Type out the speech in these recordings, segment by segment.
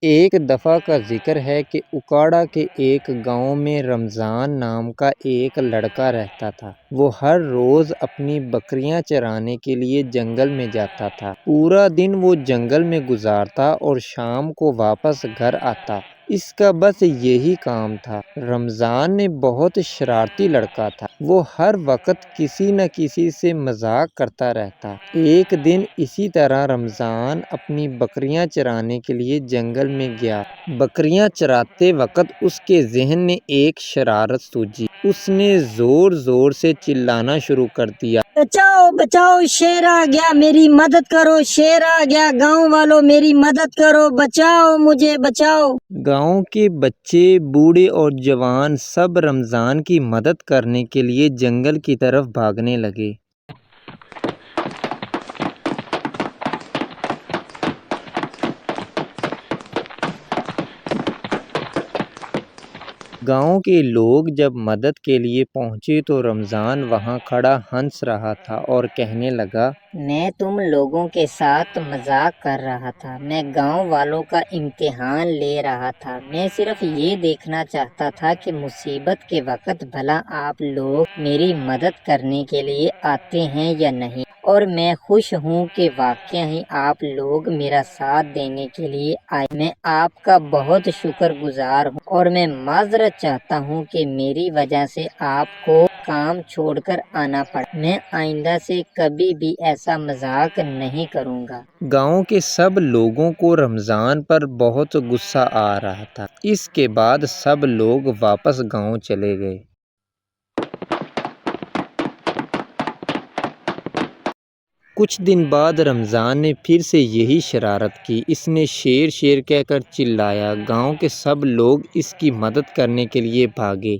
ایک دفعہ کا ذکر ہے کہ اکاڑا کے ایک گاؤں میں رمضان نام کا ایک لڑکا رہتا تھا۔ وہ ہر روز اپنی بکریاں چرانے کے لیے جنگل میں جاتا تھا۔ پورا دن وہ جنگل میں گزارتا اور شام کو واپس گھر آتا۔ اس کا بس یہی کام تھا۔ رمضان نے بہت شرارتی لڑکا تھا۔ وہ ہر وقت کسی نہ کسی سے مذاق کرتا رہتا۔ ایک دن اسی طرح رمضان اپنی بکریاں چرانے کے لیے جنگل میں گیا۔ بکریاں چراتے وقت اس کے ذہن میں ایک شرارت سوچی۔ اس نے زور زور سے چلانا شروع کر دیا، بچاؤ بچاؤ، شیر آ گیا، میری مدد کرو، شیر آ گیا، گاؤں والوں میری مدد کرو، بچاؤ مجھے بچاؤ۔ گاؤں کے بچے، بوڑھے اور جوان سب رمضان کی مدد کرنے کے لیے جنگل کی طرف بھاگنے لگے۔ گاؤں کے لوگ جب مدد کے لیے پہنچے تو رمضان وہاں کھڑا ہنس رہا تھا اور کہنے لگا، میں تم لوگوں کے ساتھ مذاق کر رہا تھا، میں گاؤں والوں کا امتحان لے رہا تھا، میں صرف یہ دیکھنا چاہتا تھا کہ مصیبت کے وقت بھلا آپ لوگ میری مدد کرنے کے لیے آتے ہیں یا نہیں، اور میں خوش ہوں کہ واقعی آپ لوگ میرا ساتھ دینے کے لیے آئے۔ میں آپ کا بہت شکر گزار ہوں اور میں معذرت چاہتا ہوں کہ میری وجہ سے آپ کو کام چھوڑ کر آنا پڑا۔ میں آئندہ سے کبھی بھی ایسا مذاق نہیں کروں گا۔ گاؤں کے سب لوگوں کو رمضان پر بہت غصہ آ رہا تھا۔ اس کے بعد سب لوگ واپس گاؤں چلے گئے۔ کچھ دن بعد رمضان نے پھر سے یہی شرارت کی۔ اس نے شیر شیر کہہ کر چلایا۔ گاؤں کے سب لوگ اس کی مدد کرنے کے لیے بھاگے۔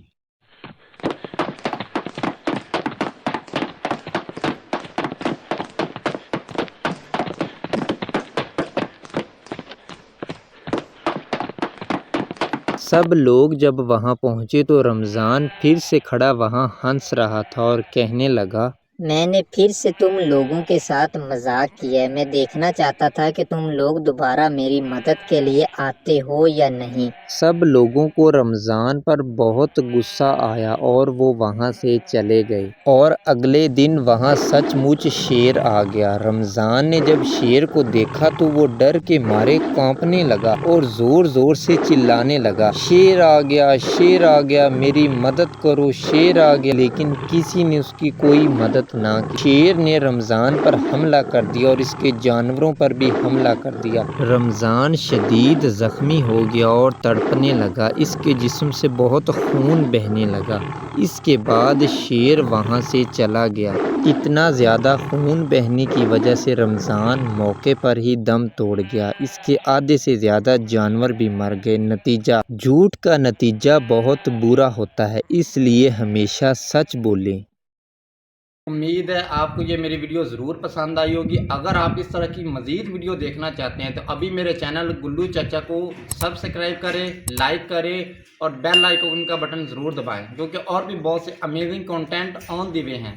سب لوگ جب وہاں پہنچے تو رمضان پھر سے کھڑا وہاں ہنس رہا تھا اور کہنے لگا، میں نے پھر سے تم لوگوں کے ساتھ مذاق کیا ہے، میں دیکھنا چاہتا تھا کہ تم لوگ دوبارہ میری مدد کے لیے آتے ہو یا نہیں۔ سب لوگوں کو رمضان پر بہت غصہ آیا اور وہ وہاں سے چلے گئے، اور اگلے دن وہاں سچ مچ شیر آ گیا۔ رمضان نے جب شیر کو دیکھا تو وہ ڈر کے مارے کانپنے لگا اور زور زور سے چلانے لگا، شیر آ گیا، شیر آ گیا، میری مدد کرو، شیر آ گیا، لیکن کسی نے اس کی کوئی مدد نہ کی۔ شیر نے رمضان پر حملہ کر دیا اور اس کے جانوروں پر بھی حملہ کر دیا۔ رمضان شدید زخمی ہو گیا اور تڑپنے لگا۔ اس کے جسم سے بہت خون بہنے لگا۔ اس کے بعد شیر وہاں سے چلا گیا۔ اتنا زیادہ خون بہنے کی وجہ سے رمضان موقع پر ہی دم توڑ گیا۔ اس کے آدھے سے زیادہ جانور بھی مر گئے۔ نتیجہ: جھوٹ کا نتیجہ بہت برا ہوتا ہے، اس لیے ہمیشہ سچ بولیں۔ امید ہے آپ کو یہ میری ویڈیو ضرور پسند آئی ہوگی۔ اگر آپ اس طرح کی مزید ویڈیو دیکھنا چاہتے ہیں تو ابھی میرے چینل گلو چچا کو سبسکرائب کریں، لائک کریں اور بیل آئیکن کا بٹن ضرور دبائیں، کیونکہ اور بھی بہت سے امیزنگ کنٹینٹ آن دی وے ہیں۔